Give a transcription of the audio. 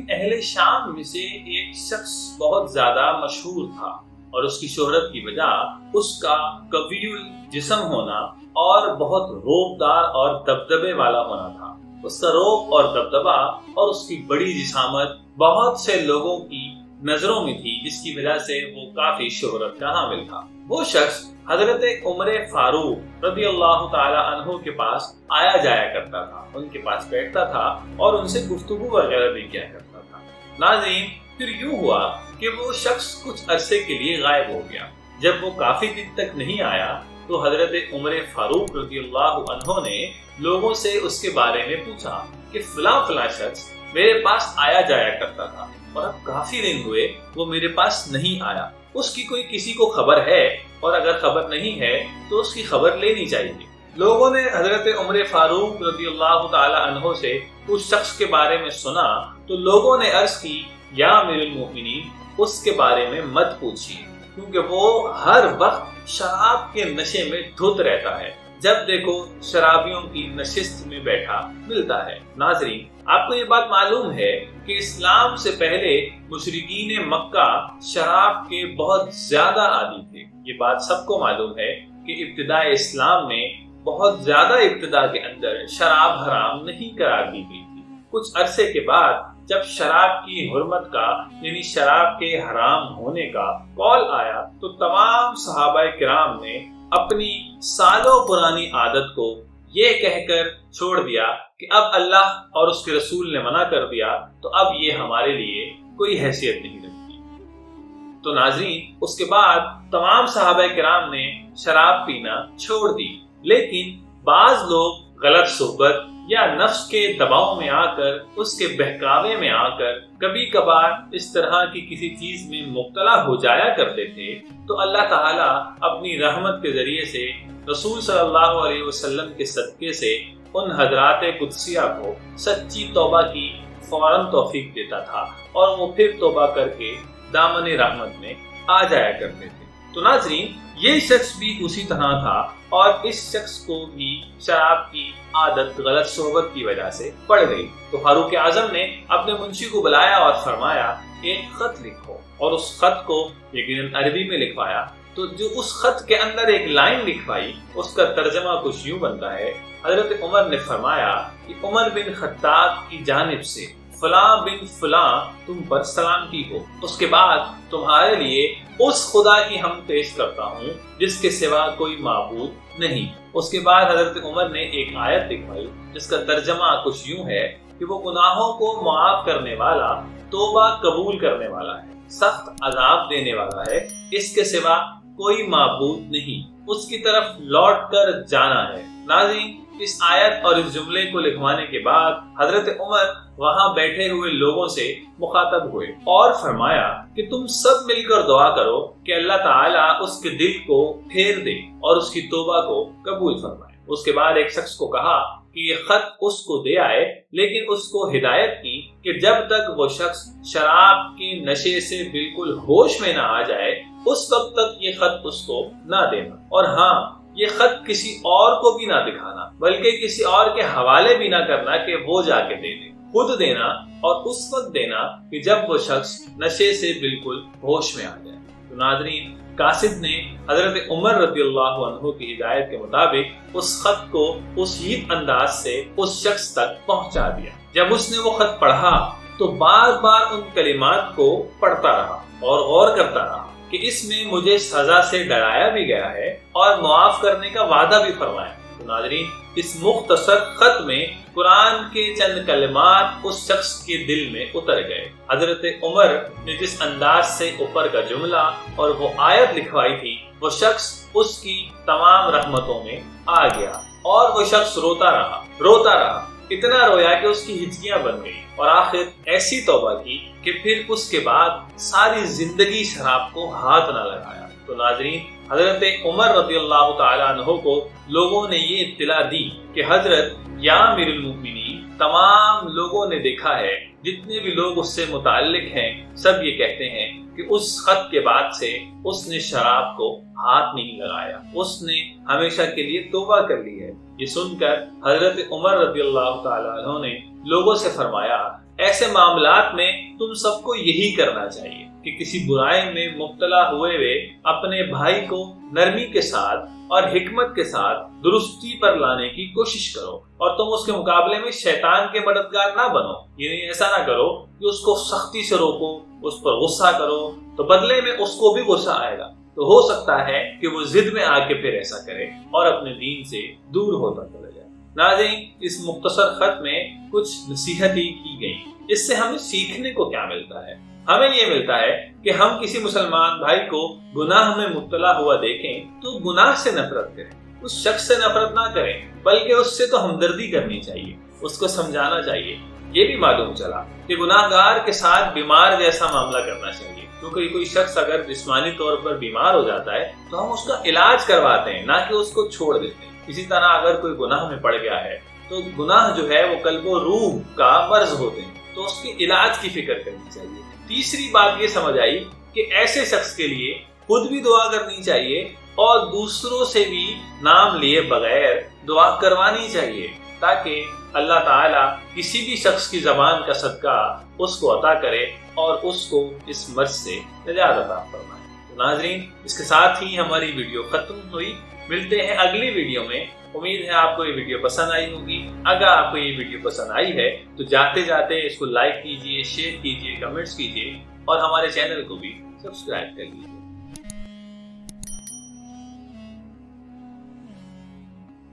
لیکن اہل شام میں سے ایک شخص بہت زیادہ مشہور تھا اور اس کی شہرت کی وجہ اس کا قوی جسم ہونا اور بہت روبدار اور دبدبے والا ہونا تھا۔ اس کا روب اور دبدبا اور اس کی بڑی جسامت بہت سے لوگوں کی نظروں میں تھی، جس کی وجہ سے وہ کافی شہرت کا حامل تھا۔ وہ شخص حضرت عمر فاروق رضی اللہ تعالی عنہ کے پاس آیا جایا کرتا تھا، ان کے پاس بیٹھتا تھا اور ان سے گفتگو وغیرہ بھی کیا کرتا تھا۔ ناظرین، پھر یوں ہوا کہ وہ شخص کچھ عرصے کے لیے غائب ہو گیا۔ جب وہ کافی دن تک نہیں آیا تو حضرت عمر فاروق رضی اللہ عنہ نے لوگوں سے اس کے بارے میں پوچھا کہ فلاں شخص میرے پاس آیا جایا کرتا تھا اور اب کافی دن ہوئے وہ میرے پاس نہیں آیا، اس کی کوئی کسی کو خبر ہے؟ اور اگر خبر نہیں ہے تو اس کی خبر لینی چاہیے۔ لوگوں نے حضرت عمر فاروق رضی اللہ تعالی عنہ سے اس شخص کے بارے میں سنا تو لوگوں نے عرض کی، یا امیر المؤمنین، اس کے بارے میں مت پوچھیے، کیونکہ وہ ہر وقت شراب کے نشے میں دھت رہتا ہے، جب دیکھو شرابیوں کی نشست میں بیٹھا ملتا ہے۔ ناظرین، آپ کو یہ بات معلوم ہے کہ اسلام سے پہلے مشرکین مکہ شراب کے بہت زیادہ عادی تھے۔ یہ بات سب کو معلوم ہے کہ ابتداء اسلام میں بہت زیادہ ابتداء کے اندر شراب حرام نہیں قرار دی گئی تھی۔ کچھ عرصے کے بعد جب شراب کی حرمت کا یعنی شراب کے حرام ہونے کا قول آیا تو تمام صحابہ کرام نے اپنی سالوں پرانی عادت کو یہ کہہ کر چھوڑ دیا کہ اب اللہ اور اس کے رسول نے منع کر دیا تو اب یہ ہمارے لیے کوئی حیثیت نہیں رکھتی۔ تو ناظرین، اس کے بعد تمام صحابہ کرام نے شراب پینا چھوڑ دی، لیکن بعض لوگ غلط صحبت یا نفس کے دباؤ میں آ کر، اس کے بہکاوے میں آ کر کبھی کبھار اس طرح کی کسی چیز میں مبتلا ہو جایا کرتے تھے، تو اللہ تعالیٰ اپنی رحمت کے ذریعے سے رسول صلی اللہ علیہ وسلم کے صدقے سے ان حضرات قدسیہ کو سچی توبہ کی فوراً توفیق دیتا تھا اور وہ پھر توبہ کر کے دامن رحمت میں آ جایا کرتے تھے۔ تو ناظرین، یہ شخص بھی اسی طرح تھا اور اس شخص کو بھی شراب کی عادت غلط صحبت کی وجہ سے پڑ گئی۔ تو فاروق اعظم نے اپنے منشی کو بلایا اور فرمایا، ایک خط لکھو، اور اس خط کو یقیناً عربی میں لکھوایا۔ تو جو اس خط کے اندر ایک لائن لکھوائی، اس کا ترجمہ کچھ یوں بنتا ہے، حضرت عمر نے فرمایا کہ عمر بن خطاب کی جانب سے فلاں بن فلاں تم پر سلامتی ہو، اس کے بعد تمہارے لیے اس خدا کی ہم پیش کرتا ہوں جس کے سوا کوئی معبود نہیں۔ اس کے بعد حضرت عمر نے ایک آیت لکھوائی جس کا ترجمہ کچھ یوں ہے کہ وہ گناہوں کو معاف کرنے والا، توبہ قبول کرنے والا ہے، سخت عذاب دینے والا ہے، اس کے سوا کوئی معبود نہیں، اس کی طرف لوٹ کر جانا ہے۔ ناظرین، اس آیت اور اس جملے کو لکھوانے کے بعد حضرت عمر وہاں بیٹھے ہوئے لوگوں سے مخاطب ہوئے اور فرمایا کہ تم سب مل کر دعا کرو کہ اللہ تعالیٰ اس کے دل کو پھیر دے اور اس کی توبہ کو قبول فرمائے۔ اس کے بعد ایک شخص کو کہا کہ یہ خط اس کو دے آئے، لیکن اس کو ہدایت کی کہ جب تک وہ شخص شراب کے نشے سے بالکل ہوش میں نہ آ جائے اس وقت تک یہ خط اس کو نہ دینا، اور ہاں، یہ خط کسی اور کو بھی نہ دکھانا، بلکہ کسی اور کے حوالے بھی نہ کرنا کہ وہ جا کے دے دے، خود دینا، اور اس وقت دینا کہ جب وہ شخص نشے سے بالکل ہوش میں آ جائے۔ تو ناظرین، قاصد نے حضرت عمر رضی اللہ عنہ کی ہدایت کے مطابق اس خط کو اسی انداز سے اس شخص تک پہنچا دیا۔ جب اس نے وہ خط پڑھا تو بار بار ان کلمات کو پڑھتا رہا اور غور کرتا رہا کہ اس میں مجھے سزا سے ڈرایا بھی گیا ہے اور معاف کرنے کا وعدہ بھی فرمایا۔ تو ناظرین، اس مختصر خط میں قرآن کے چند کلمات اس شخص کے دل میں اتر گئے۔ حضرت عمر نے جس انداز سے اوپر کا جملہ اور وہ آیت لکھوائی تھی، وہ شخص اس کی تمام رحمتوں میں آ گیا اور وہ شخص روتا رہا، اتنا رویا کہ اس کی ہچکیاں بن گئی، اور آخر ایسی توبہ کی کہ پھر اس کے بعد ساری زندگی شراب کو ہاتھ نہ لگایا۔ تو ناظرین، حضرت عمر رضی اللہ تعالی عنہ کو لوگوں نے یہ اطلاع دی کہ حضرت یا امیر المؤمنین، تمام لوگوں نے دیکھا ہے، جتنے بھی لوگ اس سے متعلق ہیں سب یہ کہتے ہیں کہ اس خط کے بعد سے اس نے شراب کو ہاتھ نہیں لگایا، اس نے ہمیشہ کے لیے توبہ کر لی ہے۔ یہ سن کر حضرت عمر رضی اللہ تعالی عنہ نے لوگوں سے فرمایا ایسے معاملات میں تم سب کو یہی کرنا چاہیے کہ کسی برائی میں مبتلا ہوئے اپنے بھائی کو نرمی کے ساتھ اور حکمت کے ساتھ درستی پر لانے کی کوشش کرو، اور تم اس کے مقابلے میں شیطان کے مددگار نہ بنو۔ یعنی ایسا نہ کرو کہ اس کو سختی سے روکو، اس پر غصہ کرو، تو بدلے میں اس کو بھی غصہ آئے گا، تو ہو سکتا ہے کہ وہ ضد میں آ کے پھر ایسا کرے اور اپنے دین سے دور ہوتا چلا جائے۔ ناظرین، اس مختصر خط میں کچھ نصیحتیں کی گئی۔ اس سے ہمیں سیکھنے کو کیا ملتا ہے؟ ہمیں یہ ملتا ہے کہ ہم کسی مسلمان بھائی کو گناہ میں مبتلا ہوا دیکھیں تو گناہ سے نفرت کریں، اس شخص سے نفرت نہ کریں، بلکہ اس سے تو ہمدردی کرنی چاہیے، اس کو سمجھانا چاہیے۔ یہ بھی معلوم چلا کہ گناہ گار کے ساتھ بیمار جیسا معاملہ کرنا چاہیے، کیونکہ کوئی شخص اگر جسمانی طور پر بیمار ہو جاتا ہے تو ہم اس کا علاج کرواتے ہیں، نہ کہ اس کو چھوڑ دیتے ہیں۔ اسی طرح اگر کوئی گناہ میں پڑ گیا ہے تو گناہ جو ہے وہ قلب و روح کا مرض ہوتے ہیں، تو اس کے علاج کی فکر کرنی چاہیے۔ تیسری بات یہ سمجھ آئی کہ ایسے شخص کے لیے خود بھی دعا کرنی چاہیے اور دوسروں سے بھی نام لیے بغیر دعا کروانی چاہیے، تاکہ اللہ تعالیٰ کسی بھی شخص کی زبان کا صدقہ اس کو عطا کرے اور اس کو اس مرض سے نجات عطا فرمائے۔ تو ناظرین، اس کے ساتھ ہی ہماری ویڈیو ختم ہوئی۔ ملتے ہیں اگلی ویڈیو میں۔ امید ہے آپ کو یہ ویڈیو پسند آئی ہوگی۔ اگر آپ کو یہ ویڈیو پسند آئی ہے تو جاتے جاتے اس کو لائک کیجئے، شیئر کیجئے، کمنٹس کیجئے اور ہمارے چینل کو بھی سبسکرائب کر لیجئے۔